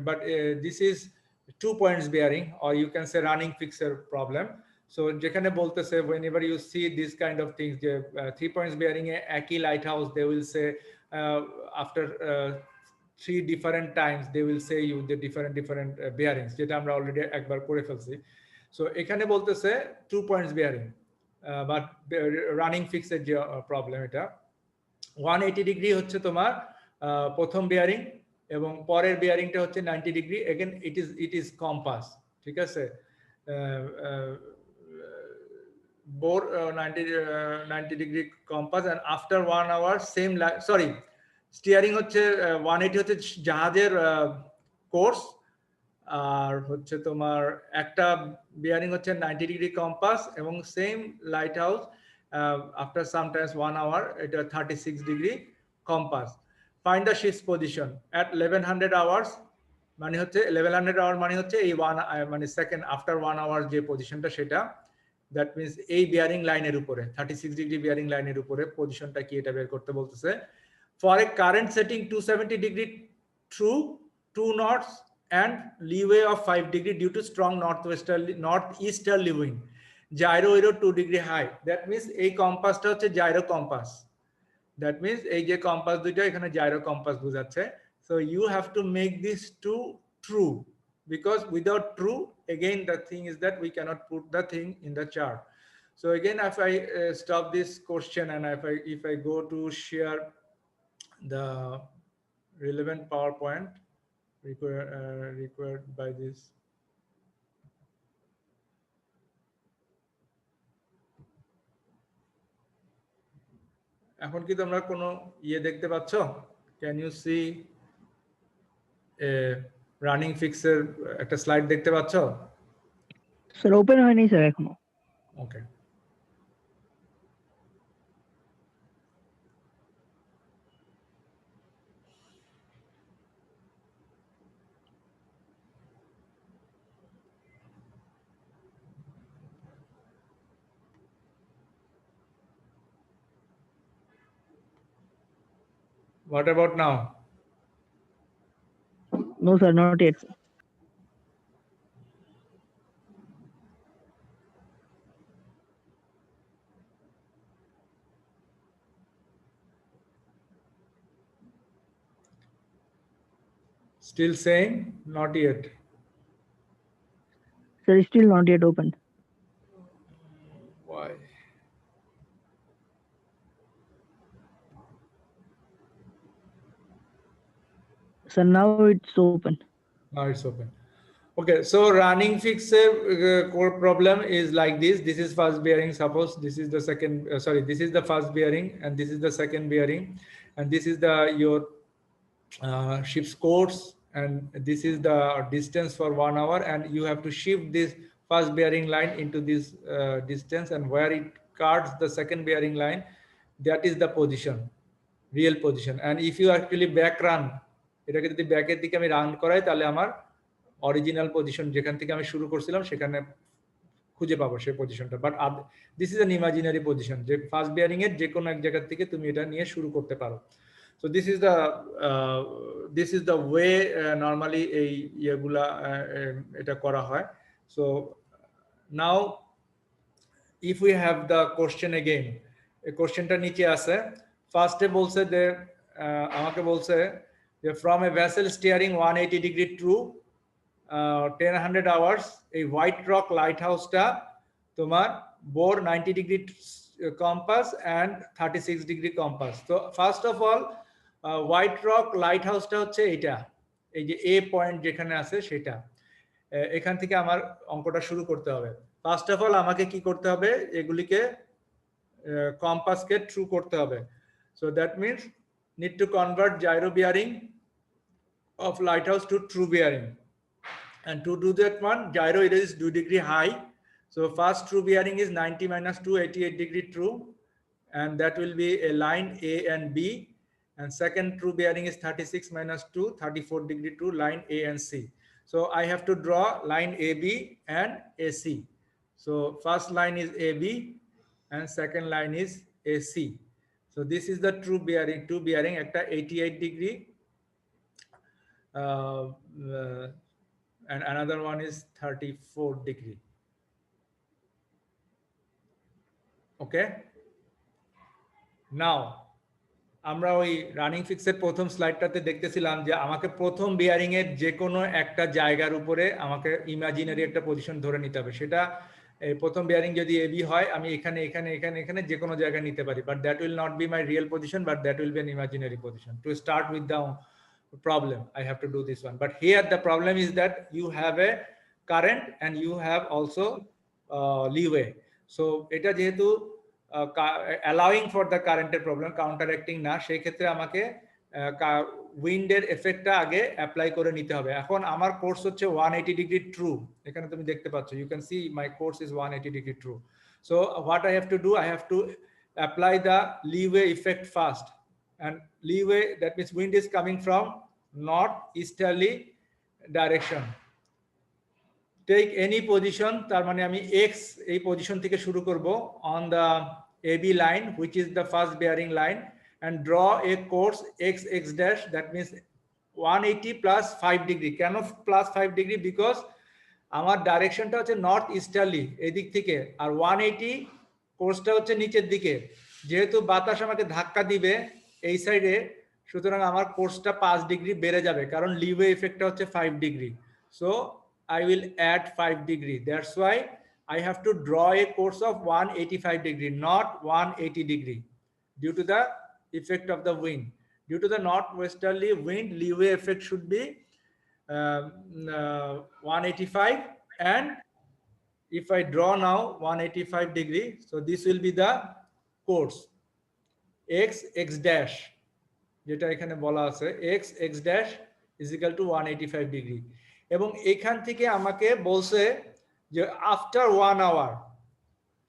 but this is 2 points bearing, or you can say running fixer problem. So যেখানে বলতেছে whenever you see this kind of things, যে 3 points bearing এ একই lighthouse, they will say after 3 different times they will say you the different bearings, যেটা আমরা already একবার করে ফেলছি। So এখানে বলতেছে 2 points bearing, বাট রানিং ফিক্সের যে প্রবলেম, এটা 180 ডিগ্রি হচ্ছে তোমার প্রথম বিয়ারিং, এবং পরের বিয়ারিংটা হচ্ছে 90 degree. Again it is compass, ঠিক আছে। Bore 90 degree compass, and after 1 hour same, sorry steering হচ্ছে 180 হচ্ছে জাহাজের কোর্স, আর হচ্ছে তোমার একটা বিয়ারিং হচ্ছে 90 ডিগ্রি কম্পাস, এবং same lighthouse after sometimes 1 hour এটা 36 degree compass. Find the ship's position at 1100 hours, মানে হচ্ছে 1100 আওয়ার মানে হচ্ছে এই মানে সেকেন্ড আফটার 1 আওয়ার যে পজিশনটা, সেটা দ্যাট মিনস এই বিয়ারিং লাইনের উপরে 36 ডিগ্রি বিয়ারিং লাইনের উপরে পজিশনটা কি, এটা বের করতে বলতেছে। For a current setting 270 degree through 2 knots and leeway of 5 degree due to strong northeasterly wind, gyro 2 degree high, that means এই কম্পাসটা হচ্ছে জাইরো কম্পাস, that means এই যে কম্পাস দুইটা এখানে জাইরো কম্পাস বোঝাচ্ছে। so you have to make this two true, because without true, again the thing is that we cannot put the thing in the chart. So again, if I stop this question, and if I go to share the relevant PowerPoint required by this, এখন কি তোমরা কোনো ইয়ে দেখতে পাচ্ছ? Can you C running ফিক্সের একটা slide দেখতে পাচ্ছ? স্যার ওপেন হয়নি স্যার এখনো। ওকে, what about now? No sir, not yet. Still saying not yet? Sir, still not yet open. Why? So now it's open. Now it's open. Okay, so running fixer core problem is like this. This is first bearing. Suppose this is the second, sorry, this is the first bearing, and this is the second bearing, and this is the your ship's course, and this is the distance for 1 hour, and you have to shift this first bearing line into this distance, and where it cuts the second bearing line, that is the position, real position. And if you actually back run, এটাকে যদি ব্যাকের দিকে আমি run করাই, তাহলে আমার original position যেখান থেকে আমি শুরু করছিলাম সেখানে খুঁজে পাবো সেই পজিশনটা। But this is an imaginary position, যে ফার্স্ট বিয়ারিং এর যে কোনো এক জায়গা থেকে তুমি এটা নিয়ে শুরু করতে পারো। So this is the way normally এই ইয়েগুলা এটা করা হয়। So now if we have the question again, এই কোশ্চেনটা নিচে আছে। ফার্স্টে বলছে যে আমাকে বলছে যে from a vessel steering 180 degree true 1000 hours, এই হোয়াইট রক লাইট হাউসটা তোমার bore 90 degree compass and 36 degree compass. তো first of all white rock light হাউসটা হচ্ছে এইটা, এই যে এ পয়েন্ট যেখানে আছে সেটা, এখান থেকে আমার অঙ্কটা শুরু করতে হবে। ফার্স্ট অফ অল আমাকে কি করতে হবে, এগুলিকে কম্পাসকে ট্রু করতে হবে। So that means need to convert gyro bearing of lighthouse to true bearing, and to do that one, gyro it is 2 degree high. So first true bearing is 90 minus 2, 88 degree true, and that will be a line A and B. And second true bearing is 36 minus 2, 34 degree true, line A and C. So I have to draw line AB and AC. So first line is AB and second line is AC. So this is the true bearing, two bearing একটা 88 degree and another one is 34 degree. Okay, now আমরা ওই running ফিক্সের প্রথম স্লাইডটাতে দেখতেছিলাম যে আমাকে প্রথম bearing এর যে কোনো একটা জায়গার উপরে আমাকে ইমাজিনারি একটা পজিশন ধরে নিতে হবে। সেটা প্রথম বিয়ারিং যদি এবি হয় আমি এখানে এখানে এখানে এখানে যে কোনো জায়গায় নিতে পারি, but that will not be my real position, but that will be an imaginary position. To start with the problem I have to do this one, but here the problem is that you have a current and you have also leeway. So এটা যেহেতু allowing for the current problem, counteracting না, সেই ক্ষেত্রে আমাকে উইন্ডের এফেক্টটা আগে apply করে নিতে হবে। এখন আমার কোর্স হচ্ছে 180 ডিগ্রি ট্রু, এখানে তুমি দেখতে পাচ্ছ, you can see my course is 180 degree true. So what I have to do, I have to apply the leeway effect first, and leeway, that means wind is coming from north easterly direction. Take any position, তার মানে আমি x এই position থেকে শুরু করব on the AB line, which is the first bearing line, and draw a course x x dash, that means 180 plus 5 degree. কেন plus 5 degree? Because আমার ডাইরেকশনটা হচ্ছে নর্থ ইস্টার্লি এদিক থেকে, আর 180 কোর্সটা হচ্ছে নিচের দিকে। যেহেতু বাতাস আমাকে ধাক্কা দিবে এই সাইডে, সুতরাং আমার কোর্সটা 5 ডিগ্রি বেড়ে যাবে, কারণ লিওয়ে ইফেক্টটা হচ্ছে 5 degree. So I will add 5 degree. That's why I have to draw a course of 185 degree, not 180 degree, due to the effect of the wind. Due to the northwesterly wind, leeway effect should be 185, and if I draw now 185 degree, so this will be the course x x dash, যেটা এখানে বলা আছে x x dash is equal to 185 degree. এবং এখান থেকে আমাকে বলছে যে আফটার 1 আওয়ার,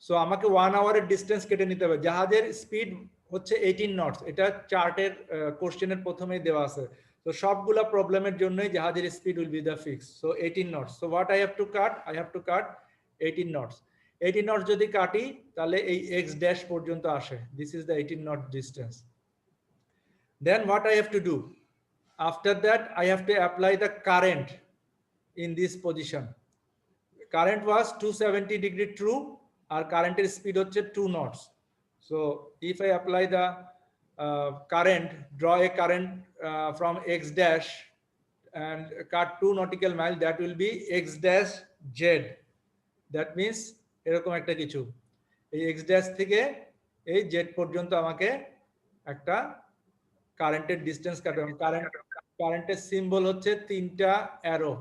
সো আমাকে 1 আওয়ারের ডিস্টেন্স কেটে নিতে হবে। জাহাজের স্পিড হচ্ছে 18 নটস, এটা চার্টের কোশ্চেনের প্রথমেই দেওয়া আছে। তো সবগুলা প্রবলেমের জন্যই জাহাজের speed will be the fix, so 18 knots. So what I have to cut, I have to cut 18 knots. 18 knots যদি কাটি তাহলে এই এক্স ড্যাশ পর্যন্ত আসে, this is the 18 knot distance. Then what I have to do, after that I have to apply the current in this position. Current was 270 degree true, our current speed হচ্ছে 2 knots. So if I apply the current, draw a current from x dash and cut 2 nautical mile, that will be x dash z. That means এরকম একটা কিছু, এই x dash থেকে এই z পর্যন্ত আমাকে একটা কারেন্টের ডিস্টেন্স কাটতে হবে। কারেন্টের সিম্বল হচ্ছে তিনটা arrow,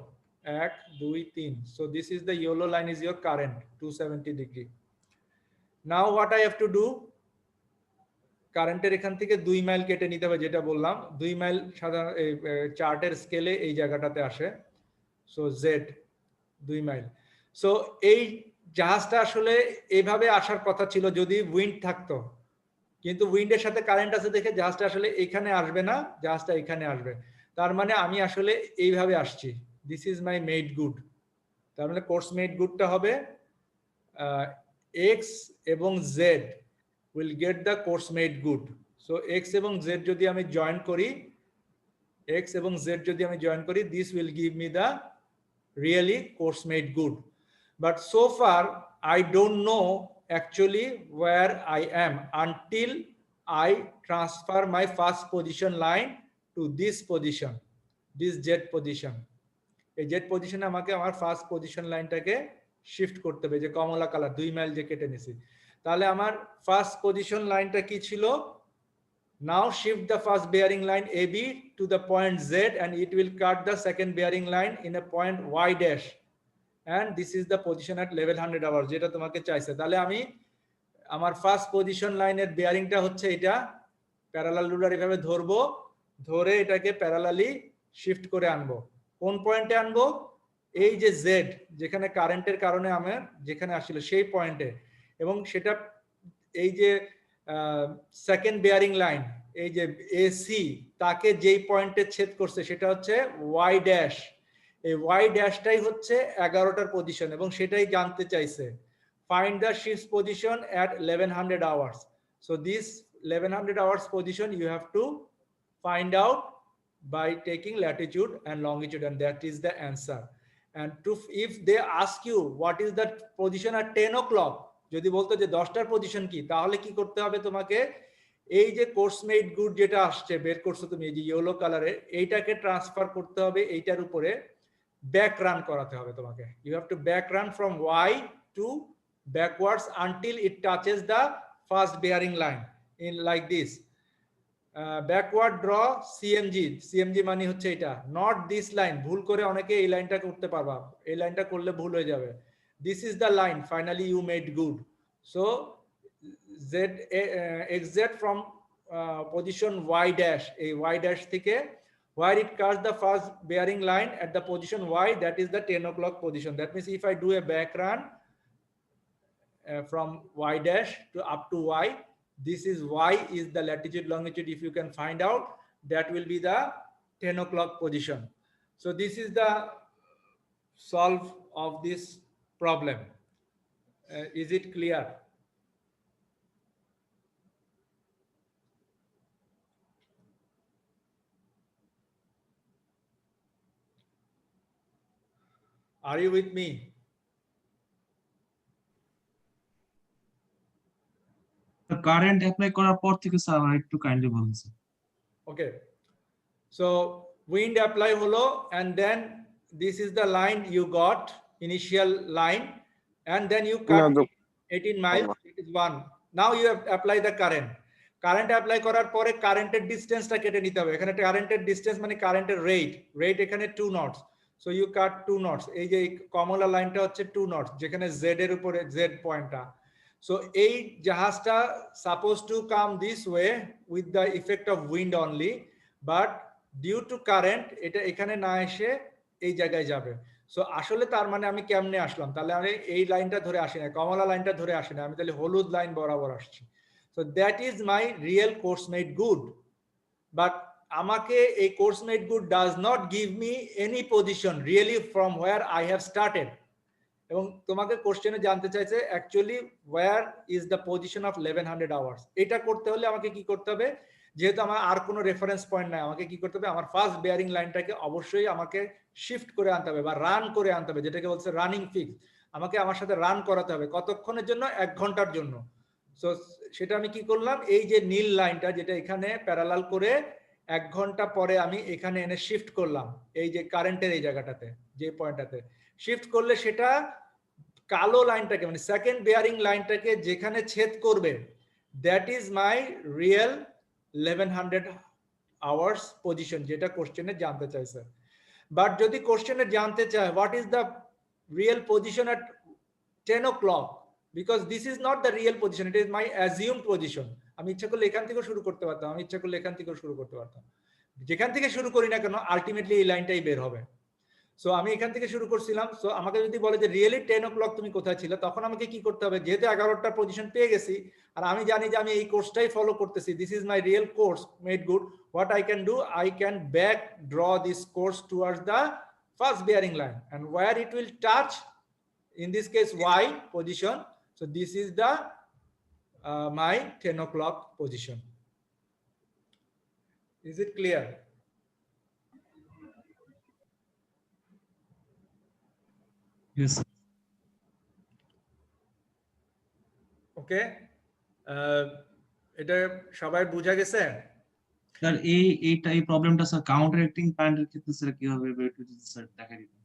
1 2 3. So this is the yellow line is your current 270 degree. Now what I have to do, কারেন্টের এখান থেকে 2 মাইল কেটে নিতে হবে, যেটা বললাম 2 মাইল সাধারণ চার্টের স্কেলে এই জায়গাটাতে আসে। So Z 2 mile. সো এই জাহাজটা আসলে এইভাবে আসার কথা ছিল যদি উইন্ড থাকতো, কিন্তু উইন্ডের সাথে কারেন্ট আছে দেখে জাহাজটা আসলে এখানে আসবে না, জাহাজটা এখানে আসবে। তার মানে আমি আসলে এইভাবে আসছি, this is my made good. তার মানে কোর্স মেড গুডটা হবে এক্স এবং Z will get the course made good. So x এবং জেড যদি আমি জয়েন করি, এক্স এবং জেড যদি আমি জয়েন করি, this will give me the really course made good. But so far I don't know actually where I am until I transfer my first position line to this position, this Z position. এই Z পজিশনে আমাকে আমার first position লাইনটাকে shift করতে হবে, যে কমলা colour 2 mile যে কেটে নিছি। তাহলে আমার ফার্স্ট পজিশন লাইনটা কি ছিল, now shift the first bearing line AB to the point Z and it will cut the second bearing line in a point Y dash, and this is the position at level 100 hours, যেটা তোমাকে চাইছে। তাহলে আমি আমার first position লাইনের বেয়ারিংটা হচ্ছে এটা, parallel ruler এভাবে ধরবো, ধরে এটাকে প্যারালালি শিফট করে আনবো। কোন পয়েন্টে আনবো, এই যে জেড যেখানে কারেন্টের কারণে আমার যেখানে আসছিল সেই পয়েন্টে, এবং সেটা এই যে সেকেন্ড বেয়ারিং লাইন এই যে AC তাকে যেই পয়েন্টে ছেদ করছে সেটা হচ্ছে ওয়াই ড্যাশ। এই ওয়াই ড্যাশটাই হচ্ছে 11টার পজিশন, এবং সেটাই জানতে চাইছে। Find the ship's position at 1100 hours. So this 1100 hours position you have to find out by taking latitude and longitude, and that is the answer. And if they ask you what is the position at 10 o'clock, যদি বলতো যে 10টার position কি, তাহলে কি করতে হবে তোমাকে, এই যে কোর্সমেট গুড যেটা আসছে বের করছো তুমি, এই যে ইয়েলো কালারে, এইটাকে ট্রান্সফার করতে হবে এইটার উপরে, ব্যাক রান করাতে হবে তোমাকে। You have to back run from Y to backwards until it touches the first bearing line in like this. Backward draw CMG মানে হচ্ছে এটা, not this line, ভুল করে অনেকে এই লাইনটা করতে পারবা, এই লাইনটা করলে ভুল হয়ে যাবে। This is the line finally you made good. So exit from position y dash, এই y dash থেকে where it cuts the first bearing line at the position y, that is the 10 o'clock position. That means if I do a back run from y dash to up to y, this is y is the latitude longitude, if you can find out, that will be the 10 o'clock position. So this is the solve of this problem. Is it clear? Are you with me? Current apply করার পর থেকে sir একটু kindly বলুন sir. Okay, so wind apply holo, and then this is the line you got, initial line, and then you cut 18 miles, it is 1. Now you have apply the current. Current apply করার পরে কারেন্টের ডিসটেন্সটা কেটে নিতে হবে। এখানে কারেন্টের distance মানে কারেন্টের রেট এখানে 2 knots, so you cut 2 knots. এই যে কমলা লাইনটা হচ্ছে 2 knots, যেখানে z এর উপরে z পয়েন্টটা। So এই জাহাজটা supposed to come this way with the effect of wind only, but due to current এটা এখানে না এসে এই জায়গায় যাবে। সো আসলে তার মানে আমি কেমনে আসলাম, তাহলে আমি এই লাইনটা ধরে আসি না, কমলা লাইনটা ধরে আসি না, আমি তাহলে হলুদ লাইন বরাবর আসছি। So that is my real coursemate good, but আমাকে এই coursemate good does not give me any position really from where I have started. এবং তোমাকে কোশ্চেনে জানতে চাইছে actually where is the position of 1100 hours. এটা করতে হলে আমাকে কি করতে হবে, যেহেতু আমার আর কোনো রেফারেন্স পয়েন্ট নাই, আমাকে কি করতে হবে, আমার ফার্স্ট বেয়ারিং লাইনটাকে অবশ্যই আমাকে শিফট করে আনতে হবে বা রান করে আনতে হবে, যেটাকে বলছে রানিং ফিক্স। আমাকে আমার সাথে রান করাতে হবে কতক্ষণের জন্য, 1 ঘন্টার জন্য। সো সেটা আমি কি করলাম, এই যে নীল লাইনটা যেটা এখানে প্যারালাল করে 1 ঘন্টা পরে আমি এখানে এনে শিফট করলাম, এই যে কারেন্টের এই জায়গাটাতে, যে পয়েন্টটাতে শিফট করলে সেটা কালো লাইনটাকে মানে সেকেন্ড বেয়ারিং লাইনটাকে যেখানে ছেদ করবে, that is my real 1100 hours position, যেটা কোশ্চেনে জানতে চাইছে। বাট যদি কোশ্চেনে জানতে চায় what is the real position at 10 o'clock, because this is not the real position, it is my assumed position. আমি ইচ্ছা করলে এখান থেকে শুরু করতে পারতাম, আমি ইচ্ছা করলে এখান থেকে শুরু করতে পারতাম, যেখান থেকে শুরু করি না কেন আলটিমেটলি এই লাইনটাই বের হবে। সো আমি এখান থেকে শুরু করছিলাম। সো আমাকে যদি বলে যে রিয়েলি 10 o'clock তুমি কোথায় ছিল, তখন আমাকে কি করতে হবে, যেহেতু 11টা পজিশন পেয়ে গেছি আর আমি জানি যে আমি এই কোর্সটাই ফলো করতেছি, this is my real course made good, what I can do, I can back draw this course towards the first bearing line, and where it will touch, in this case y position, so this is the my 10 o'clock position. Is it clear? Yes sir. ওকে, এটা সবাই বুঝা গেছে? Sir এই প্রবলেমটা sir counter acting কারেন্টের ক্ষেত্রে sir কি হবে একটু যদি স্যার দেখা দিতেন।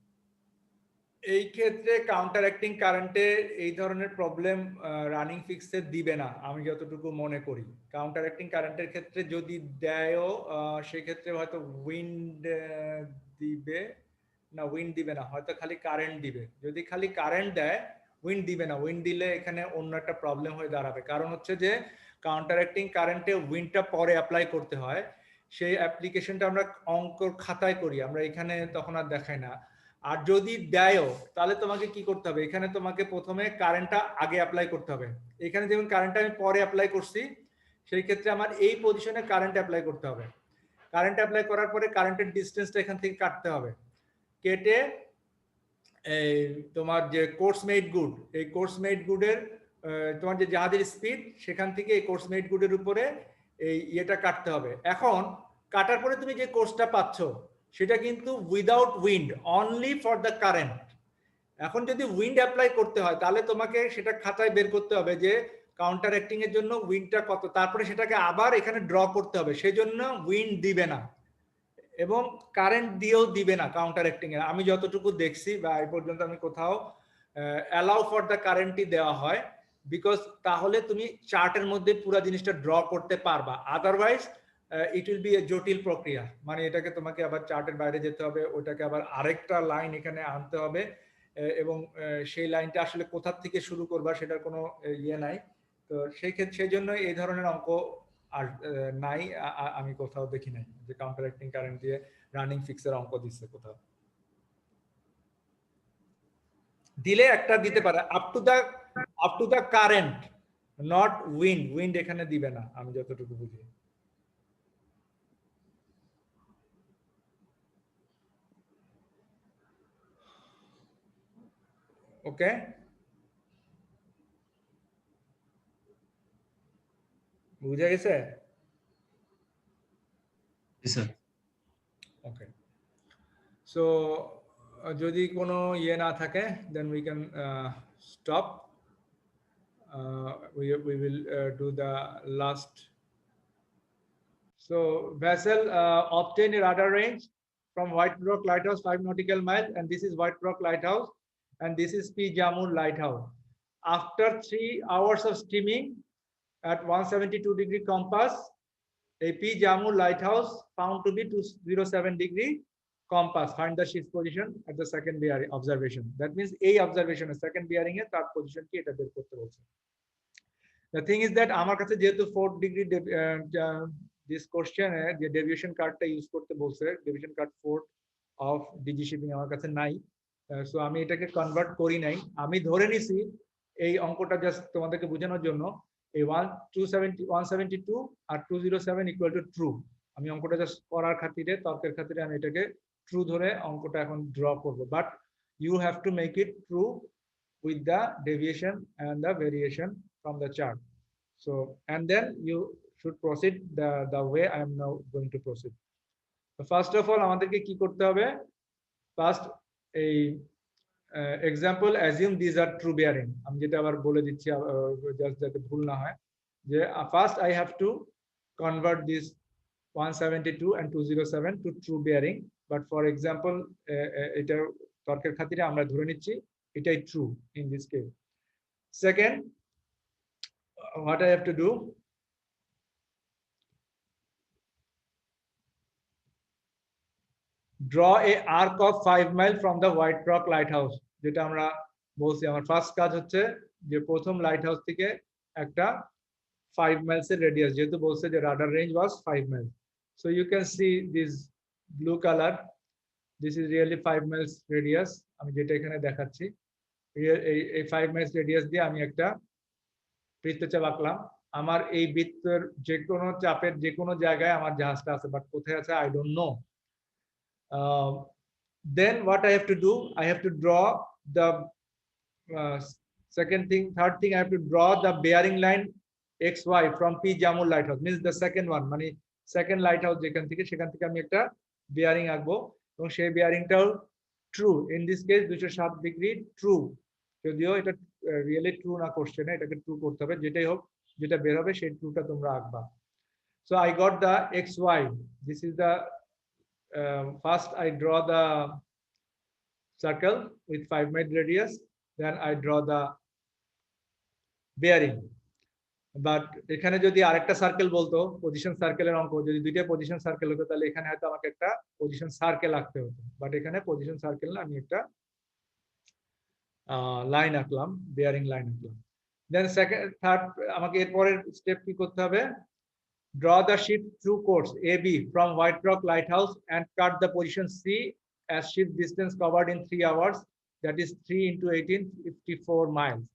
এই ক্ষেত্রে কাউন্টার অ্যাক্টিং কারেন্টে এই ধরনের প্রবলেম রানিং ফিক্সে দিবে না আমি যতটুকু মনে করি। কাউন্টার অ্যাক্টিং কারেন্টের ক্ষেত্রে যদি দেয়ও সেক্ষেত্রে হয়তো উইন্ড দিবে না, উইন্ড দিবে না, হয়তো খালি কারেন্ট দিবে। যদি খালি কারেন্ট দেয় উইন্ড দিবে না, উইন্ড দিলে এখানে অন্য একটা প্রবলেম হয়ে দাঁড়াবে। কারণ হচ্ছে যে কাউন্টার অ্যাক্টিং কারেন্টে উইন্ডটা পরে অ্যাপ্লাই করতে হয়, সেই অ্যাপ্লিকেশনটা আমরা অঙ্কর খাতায় করি, আমরা এখানে তখন আর দেখাই না। আর যদি দেয়ও তাহলে তোমাকে কি করতে হবে, এখানে তোমাকে প্রথমে কারেন্টটা আগে অ্যাপ্লাই করতে হবে। এখানে যেমন কারেন্টটা আমি পরে অ্যাপ্লাই করছি, সেই ক্ষেত্রে আমার এই পজিশনে কারেন্ট অ্যাপ্লাই করতে হবে। কারেন্ট অ্যাপ্লাই করার পরে কারেন্টের ডিসটেন্সটা এখান থেকে কাটতে হবে, কেটে এই তোমার যে কোর্স মেড গুড, এই কোর্স মেড গুডের তোমার যে জাহাজের স্পিড, সেখান থেকে এই কোর্স মেড গুডের উপরে এই ইয়েটা কাটতে হবে। এখন কাটার পরে তুমি যে কোর্সটা পাচ্ছ সেটা কিন্তু without wind, only for the current. এখন যদি উইন্ড অ্যাপ্লাই করতে হয় তাহলে তোমাকে সেটা খাতায় বের করতে হবে যে কাউন্টার অ্যাক্টিং এর জন্য উইন্ডটা কত, তারপরে সেটাকে আবার এখানে ড্র করতে হবে। সেজন্য উইন্ড দিবে না এবং কারেন্ট দিয়েও দিবে না কাউন্টার অ্যাক্টিং এর। আমি যতটুকু দেখছি বা এই পর্যন্ত আমি কোথাও অ্যালাউ ফর দ্য কারেন্টই দেওয়া হয়, বিকজ তাহলে তুমি চার্টের মধ্যে পুরো জিনিসটা ড্র করতে পারবা। Otherwise it will B A জটিল প্রক্রিয়া, মানে এটাকে তোমাকে আবার চার্টের বাইরে যেতে হবে, ওটাকে আবার আরেকটা লাইন এখানে আনতে হবে, এবং সেই লাইনটা আসলে কোথা থেকে শুরু করবা সেটার কোনো ইয়ে নাই। তো সেই ক্ষেত্রে সেই জন্য এই ধরনের অঙ্ক আর নাই, আমি কোথাও দেখি নাই যে কাউন্টার অ্যাক্টিং কারেন্ট দিয়ে রানিং ফিক্সের অঙ্ক দিচ্ছে কোথাও। দিলে একটা দিতে পারে up to the current, not wind. Wind এখানে দিবে না আমি যতটুকু বুঝি। ওকে, বুঝা গেছে? স্যার ওকে, সো যদি কোনো ইয়ে না থাকে then we can stop. We will do the last. So vessel obtain a radar range from White Rock Lighthouse 5 nautical miles, and this is White Rock Lighthouse and this is P Jamur Lighthouse. After 3 hours of steaming at 172-degree compass, a P Jamur Lighthouse found to be 207-degree compass. Find the ship's position at the second bearing observation. That means a observation, second bearing এর তার position কি এটা বের করতে বলছে। The thing is that আমার কাছে যেহেতু 4 ডিগ্রি this question এ যে ডেভিয়েশন কার্ডটা ইউজ করতে বলছে, deviation card 4 of DG shipping আমার কাছে নাই, সো আমি এটাকে কনভার্ট করি নাই। আমি ধরে নিছি এই অঙ্কটা জাস্ট তোমাদেরকে বোঝানোর জন্য এই 172 আর 207 ইকুয়াল টু ট্রু, আমি অঙ্কটা জাস্ট করার খাতিরে, তর্কের খাতিরে আমি এটাকে ট্রু ধরে অঙ্কটা এখন ড্র করব। But you have to make it true with the deviation and the variation from the chart. So and then you should proceed the way I am now going to proceed. So first of all আমাদেরকে কি করতে হবে, first এই example assume these are true bearing, আমি যেটা আবার বলে দিচ্ছি জাস্ট যাতে ভুল না হয়, যে first I have to convert this 172 and 207 to true bearing, but for example এটা তর্কের খাতিরে আমরা ধরে নিচ্ছি এটাই true in this case. Second, what I have to do, draw a arc of 5 mile from the White Rock Lighthouse. যেটা আমরা বলছি আমার ফার্স্ট কাজ হচ্ছে যে প্রথম লাইট হাউস থেকে একটা 5 miles এর রেডিয়াস, যেহেতু বলছে যে radar range was 5 miles. So you can see this blue color, this is really 5 miles radius, আমি যেটা এখানে দেখাচ্ছি এই 5 miles রেডিয়াস দিয়ে আমি একটা বৃত্তচাপ আঁকলাম। আমার এই বৃত্তের যে কোনো চাপের যে কোনো জায়গায় আমার জাহাজটা আছে, বাট কোথায় আছে I don't know. Then what I have to do, I have to draw the third thing I have to draw the bearing line XY from P Jamur Lighthouse, means the second one, মানে second light house যেখান থেকে, সেখান থেকে আমি একটা bearing আঁকবো এবং সেই বেয়ারিংটাও true, in this case 207 degree true, যদিও এটা রিয়েলি ট্রু না কোশ্চেনে, এটাকে ট্রু করতে হবে, যেটাই হোক যেটা বের হবে সেই ট্রুটা তোমরা আঁকবা। So I got the XY, this is the first I draw the circle with 5 mile radius, then I draw the bearing. But এখানে যদি আরেকটা সার্কেল বলতো, পজিশন সার্কেলের অঙ্ক, যদি দুইটা পজিশন সার্কেল হতো তাহলে এখানে হয়তো আমাকে একটা পজিশন সার্কেল আঁকতে হতো, বাট এখানে পজিশন সার্কেল না, আমি একটা লাইন আঁকলাম, বেয়ারিং লাইন আঁকলাম। দেন থার্ড আমাকে এরপরের স্টেপ কি করতে হবে, draw the ship through course AB from White Rock Lighthouse and cut the position C as ship distance covered in 3 hours, that is 3 into 18, 54 miles.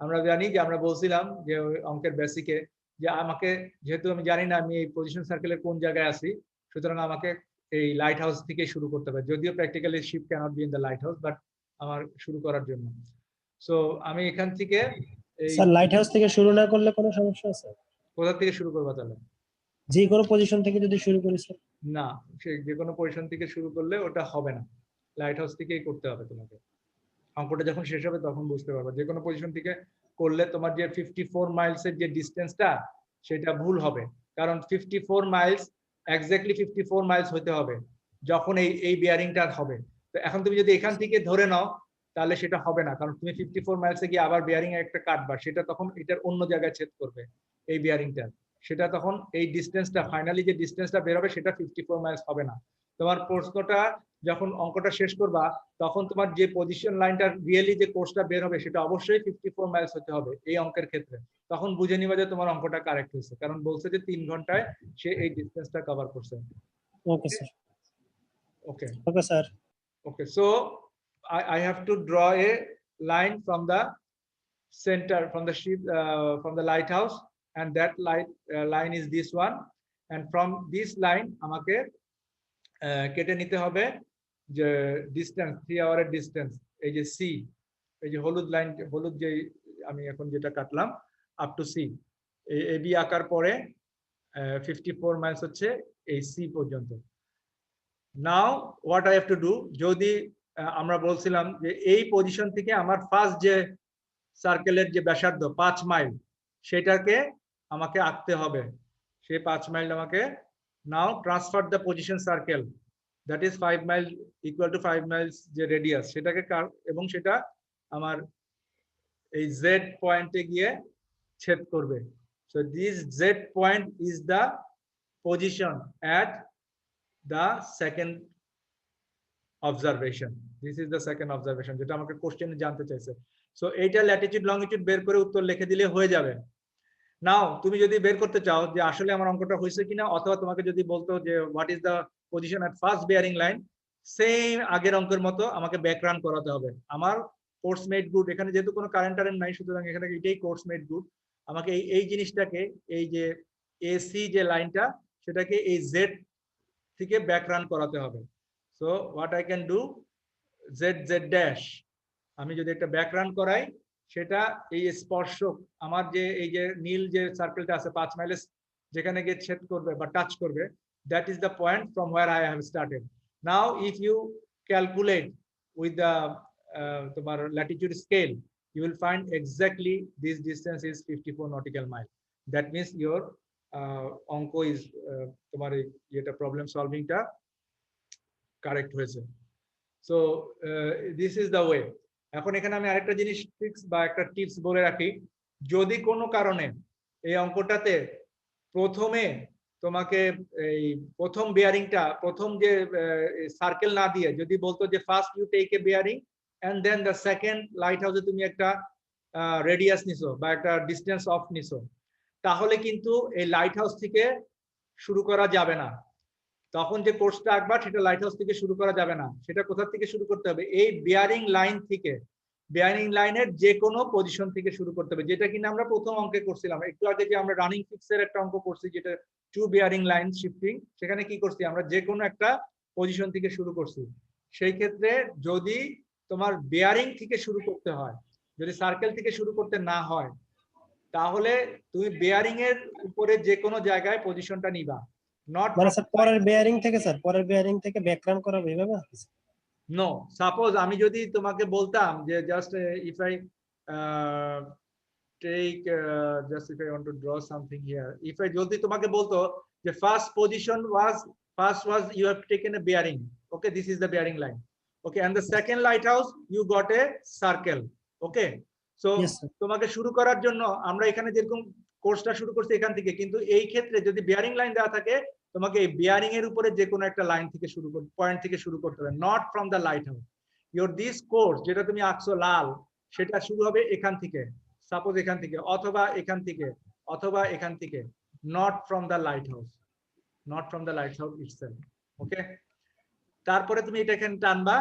আমরা জানি যে আমরা বলছিলাম যে অঙ্কের বেসিকে যে আমাকে, যেহেতু আমি জানি না আমি এই পজিশন সার্কেলের কোন জায়গায় আছি, সুতরাং আমাকে এই লাইট হাউস থেকে শুরু করতে হবে, যদিও practically ship cannot be in the lighthouse, but আমার শুরু করার জন্য। সো আমি এখান থেকে স্যার লাইট হাউস থেকে শুরু না করলে কোনো সমস্যা আছে? কোথা থেকে শুরু করবো তাহলে? যে কোনো পজিশন থেকে যদি শুরু করি স্যার। না, সে যে কোনো পজিশন থেকে শুরু করলে ওটা হবে না, লাইট হাউস থেকেই করতে হবে তোমাকে। অঙ্কটা যখন শেষ হবে তখন বুঝতে পারবে যে কোনো পজিশন থেকে করলে তোমার যে 54 মাইলসের যে ডিস্টেন্সটা সেটা ভুল হবে, কারণ 54 মাইলস এক্স্যাক্টলি 54 মাইলস হতে হবে যখন এই বিয়ারিংটা হবে। তো এখন তুমি যদি এখান থেকে ধরে নাও তাহলে সেটা হবে না, কারণ তুমি 54 মাইলসে গিয়ে আবার বিয়ারিং একটা কাটবা, সেটা তখন এটার অন্য জায়গায় ছেদ করবে এই বিয়ারিংটা, সেটা তখন এই ডিস্টেন্সটা ফাইনালি যে ডিস্টেন্সটা বের হবে সেটা 54 মাইলস হবে না। তোমার প্রশ্নটা যখন অঙ্কটা শেষ করবা তখন তোমার যে পজিশন লাইনটা রিয়েলি যে কোর্সটা বের হবে সেটা অবশ্যই 54 মাইলস হতে হবে এই অঙ্কের ক্ষেত্রে। তখন বুঝে নিবা যে তোমার অঙ্কটা কারেক্ট হয়েছে, কারণ বলছে যে 3 ঘন্টায় সে এই ডিস্টেন্সটা কভার করছে। Okay sir. Okay okay sir. okay, so I have to draw a line from the center, from the ship, from the lighthouse, and that line is this one, and from this line আমাকে কেটে নিতে হবে যে distance 3 আওয়ারের distance, এই যে C, এই যে হলুদ লাইন, হলুদ যে আমি এখন যেটা কাটলাম আপ টু সি, এই এবি আকার পরে 54 মাইলস হচ্ছে এই সি পর্যন্ত। Now what I have to do, যদি আমরা বলছিলাম যে এই পজিশন থেকে আমার ফার্স্ট যে সার্কেলের যে ব্যাসার্ধ 5 মাইল সেটাকে আমাকে আঁকতে হবে, সেই 5 মাইল আমাকে now transfer the position circle, that is 5 mile equal to 5 miles যে রেডিয়াস সেটাকে, এবং সেটা আমার এই জেড পয়েন্টে গিয়ে ছেদ করবে। So this Z point is the position at the second observation, this is the second observation যেটা আমাকে কোশ্চেনে জানতে চাইছে। সো এইটা ল্যাটিটিউড লংগিটিউড বের করে উত্তর লিখে দিলে হয়ে যাবে। নাও তুমি যদি বের করতে চাও যে আসলে আমার অঙ্কটা হয়েছে কিনা, অথবা তোমাকে যদি বলতো যে what is the position at first bearing line, same আগের অঙ্কের মতো আমাকে ব্যাক রান করাতে হবে। আমার কোর্স মেড গুড, এখানে যেহেতু কোনো কারেন্ট টারেন্ট নাই সুতরাং এখানে এটাই কোর্স মেড গুড, আমাকে এই জিনিসটাকে, এই যে এসি যে লাইনটা সেটাকে এই জেড থেকে ব্যাক রান করাতে হবে। So what I can do, Z Z dash, আমি যদি একটা ব্যাক রান করাই সেটা এই স্পর্শক আমার যে এই যে নীল যে সার্কেলটা আছে 5 মাইলের যেখানে গিয়ে ছেদ করবে বা টাচ করবে, that is the point from where I have started. Now if you calculate with the তোমার latitude scale, you will find exactly this distance is 54 nautical mile. That means your অঙ্ক ইজ তোমার এটা problem সলভিংটা correct হয়েছে। So this is the way. এখন এখানে আমি আরেকটা জিনিস ট্রিক্স বা একটা টিপস বলে রাখি, যদি কোনো কারণে এই অঙ্কটাতে প্রথমে তোমাকে এই প্রথম বিয়ারিংটা, প্রথম যে সার্কেল না দিয়ে যদি বলতো যে first you take a bearing and then the second লাইট হাউসে তুমি একটা রেডিয়াস নিছো বা একটা ডিস্টেন্স অফ নিছো, তাহলে কিন্তু এই লাইট হাউস থেকে শুরু করা যাবে না। তখন যে কোর্সটা আঁকবা সেটা লাইট হাউস থেকে শুরু করা যাবে না, সেটা কোথা থেকে শুরু করতে হবে, এই বিয়ারিং লাইন থেকে, বিয়ারিং লাইনের যে কোনো পজিশন থেকে শুরু করতে হবে, যেটা কিনা আমরা প্রথম অঙ্কে করছিলাম একটু আগে, যে আমরা রানিং ফিক্সের একটা অঙ্ক করছি যেটা 2 বিয়ারিং লাইন শিফটিং, সেখানে কি করছি আমরা যে কোনো একটা পজিশন থেকে শুরু করছি। সেই ক্ষেত্রে যদি তোমার বিয়ারিং থেকে শুরু করতে হয়, যদি সার্কেল থেকে শুরু করতে না হয়, তাহলে তুমি বেয়ারিং এর উপরে যে কোনো জায়গায় পজিশনটা নিবা, নট মানে স্যার পরের বেয়ারিং থেকে, স্যার পরের বেয়ারিং থেকে ব্যাকগ্রাউন্ড করা এইভাবে। নো, সাপোজ আমি যদি তোমাকে বলতাম যে just if I take just if I want to draw something here, if I যদি তোমাকে বলতো যে first position was you have taken a bearing, okay, this is the bearing line, okay, and the second lighthouse you got a circle, okay, so তোমাকে শুরু করার জন্য আমরা এখানে যেরকম কোর্সটা শুরু করছি এখান থেকে, কিন্তু এই ক্ষেত্রে যদি বিয়ারিং লাইন দেওয়া থাকে তোমাকে এই বিয়ারিং এর উপরে যে কোনো একটা লাইন থেকে শুরু করতে, পয়েন্ট থেকে শুরু করতে হবে, not from the light house. Your this course যেটা তুমি আঁকছো লাল, সেটা শুরু হবে এখান থেকে, সাপোজ এখান থেকে, অথবা এখান থেকে, অথবা এখান থেকে, not from the lighthouse, not from the lighthouse itself, okay. তারপরে তুমি এটা এখানে টানবা,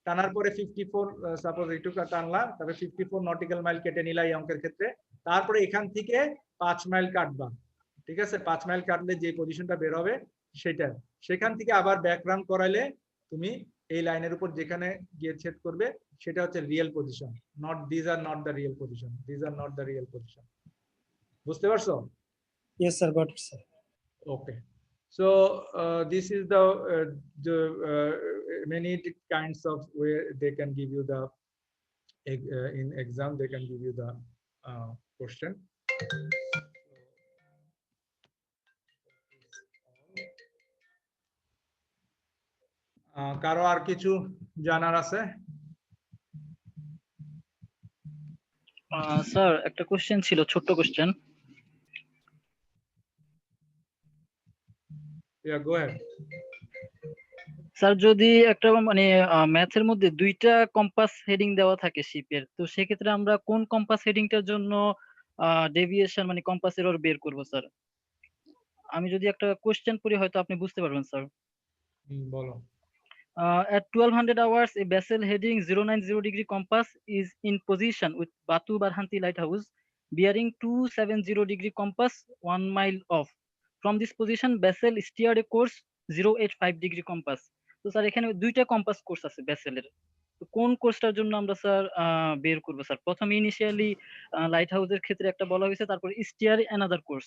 টানার পরে 54 সাপোজ এইটুকু টানলা, তারপরে 54 নটিক্যাল মাইল কেটে নিলা এই অঙ্কের ক্ষেত্রে, তারপরে এখান থেকে 5 মাইল কাটবা, ঠিক আছে, 5 মাইল কাটলে যে পজিশনটা বের হবে সেটা, সেখান থেকে আবার ব্যাকগ্রাউন্ড করাইলে তুমি এই লাইনের উপর যেখানে গিয়ে ছেদ করবে সেটা হচ্ছে real position, not this are not the real position, this are not the real position. বুঝতে পারছো? Yes sir, got it sir. Okay, So this is the many kinds of where they can give you the in exam they can give you the question. কারো আর কিছু জানার আছে? Sir একটা question ছিল, ছোট্ট question. Yeah, go ahead. Sir যদি একটা মানে ম্যাথের মধ্যে দুইটা কম্পাস হেডিং দেওয়া থাকে শিপের, তো সেক্ষেত্রে আমরা কোন কম্পাস হেডিংটার জন্য ডেভিয়েশন মানে কম্পাস এরর বের করব স্যার? আমি যদি একটা কোশ্চেন পড়ি হয়তো আপনি বুঝতে পারবেন স্যার। বলো। At 1200 hours, a vessel heading 090 degree compass is in position with Batu Barhanti Lighthouse, bearing 270 degree compass 1 mile off. From this position, vessel steered a course 085 degree compass. তো স্যার এখানে দুইটা compass course আছে ভেসেলের, তো কোন কোর্সটার জন্য আমরা sir বের করবো স্যার? প্রথমে ইনিশিয়ালি লাইট হাউসের ক্ষেত্রে একটা বলা হয়েছে, তারপর স্টিয়ার অ্যানাদার কোর্স,